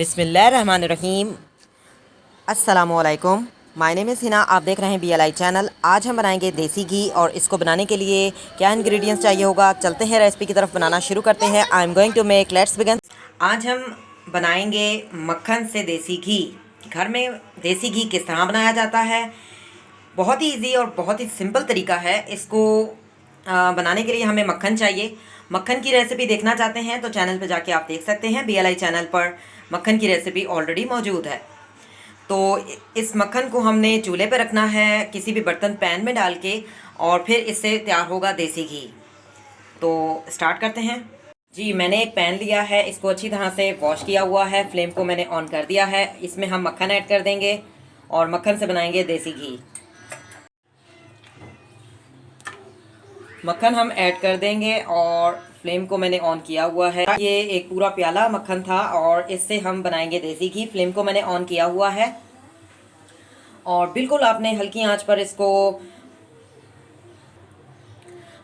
बिस्मिल्लाहिर्रहमानिर्रहीम। अस्सलामुअलैकुम। My name is Hina. आप देख रहे हैं BLI चैनल। आज हम बनाएंगे देसी घी और इसको बनाने के लिए क्या इंग्रेडिएंट्स चाहिए होगा, चलते हैं रेसिपी की तरफ, बनाना शुरू करते हैं। I am going to make, let's begin. आज हम बनाएंगे मक्खन से देसी घी। घर में देसी घी किस तरह बनाया जाता है, बहुत ही इजी और बहुत ही सिंपल तरीका है। इसको बनाने के लिए हमें मक्खन चाहिए। मक्खन की रेसिपी देखना चाहते हैं तो चैनल पर जाके आप देख सकते हैं। BLI चैनल पर मक्खन की रेसिपी ऑलरेडी मौजूद है। तो इस मक्खन को हमने चूल्हे पर रखना है, किसी भी बर्तन पैन में डाल के, और फिर इससे तैयार होगा देसी घी। तो स्टार्ट करते हैं। जी, मैंने एक पैन लिया है, इसको अच्छी तरह से वॉश किया हुआ है। फ्लेम को मैंने ऑन कर दिया है। इसमें हम मक्खन ऐड कर देंगे और मक्खन से बनाएंगे देसी घी। मक्खन हम ऐड कर देंगे और फ्लेम को मैंने ऑन किया हुआ है। ये एक पूरा प्याला मक्खन था और इससे हम बनाएंगे देसी घी। फ्लेम को मैंने ऑन किया हुआ है और बिल्कुल आपने हल्की आंच पर इसको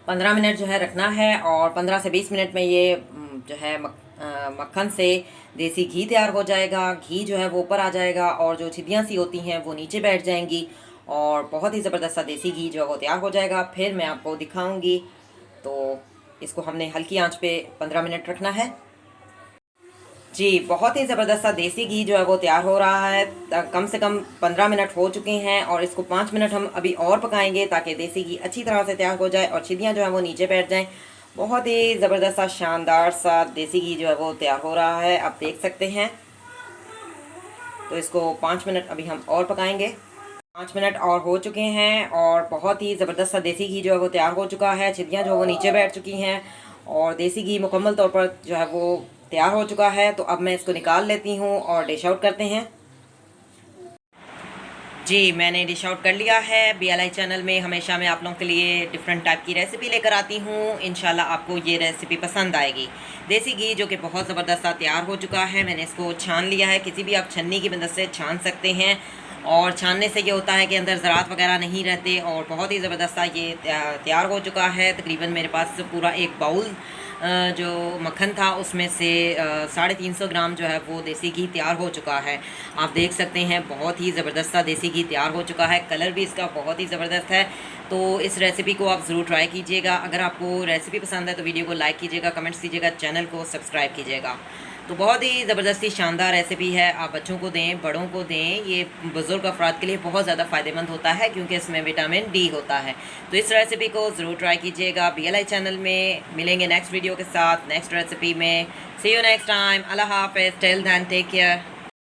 15 मिनट जो है रखना है और 15 से 20 मिनट में ये जो है मक्खन से देसी घी तैयार हो जाएगा। घी जो है वो ऊपर आ जाएगा और जो छिदियाँ सी होती हैं वो नीचे बैठ जाएंगी और बहुत ही ज़बरदस्त सा देसी घी जो है वो तैयार हो जाएगा। फिर मैं आपको दिखाऊंगी। तो इसको हमने हल्की आंच पे 15 मिनट रखना है। जी, बहुत ही ज़बरदस्त सा देसी घी जो है वो तैयार हो रहा है। कम से कम 15 मिनट हो चुके हैं और इसको 5 मिनट हम अभी और पकाएंगे ताकि देसी घी अच्छी तरह से तैयार हो जाए और छिदियाँ जो है वो नीचे बैठ जाएं। बहुत ही ज़बरदस्त सा शानदार सा देसी घी जो है वो तैयार हो रहा है, आप देख सकते हैं। तो इसको 5 मिनट अभी हम और पकाएंगे। 5 मिनट और हो चुके हैं और बहुत ही ज़बरदस्त सा देसी घी जो है वो तैयार हो चुका है। छिदियाँ जो है वो नीचे बैठ चुकी हैं और देसी घी मुकम्मल तौर पर जो है वो तैयार हो चुका है। तो अब मैं इसको निकाल लेती हूँ और डिश आउट करते हैं। जी, मैंने डिश आउट कर लिया है। BLI चैनल में हमेशा मैं आप लोगों के लिए डिफरेंट टाइप की रेसिपी लेकर आती हूँ। इंशाल्लाह आपको ये रेसिपी पसंद आएगी। देसी घी जो कि बहुत ज़बरदस्त सा तैयार हो चुका है, मैंने इसको छान लिया है। किसी भी आप छन्नी की मदद से छान सकते हैं और छानने से ये होता है कि अंदर ज़रात वगैरह नहीं रहते और बहुत ही ज़बरदस्त सा ये तैयार हो चुका है। तकरीबन मेरे पास पूरा एक बाउल जो मक्खन था उसमें से 350 ग्राम जो है वो देसी घी तैयार हो चुका है। आप देख सकते हैं बहुत ही ज़बरदस्त सा देसी घी तैयार हो चुका है। कलर भी इसका बहुत ही ज़बरदस्त है। तो इस रेसिपी को आप ज़रूर ट्राई कीजिएगा। अगर आपको रेसिपी पसंद है तो वीडियो को लाइक कीजिएगा, कमेंट्स कीजिएगा, चैनल को सब्सक्राइब कीजिएगा। तो बहुत ही ज़बरदस्ती शानदार रेसिपी है। आप बच्चों को दें, बड़ों को दें। ये बुज़ुर्ग अफराद के लिए बहुत ज़्यादा फ़ायदेमंद होता है क्योंकि इसमें विटामिन D होता है। तो इस रेसिपी को ज़रूर ट्राई कीजिएगा। BLI चैनल में मिलेंगे नेक्स्ट वीडियो के साथ, नेक्स्ट रेसिपी में। See you next time. अल्लाह हाफ़िज़। Till then take care.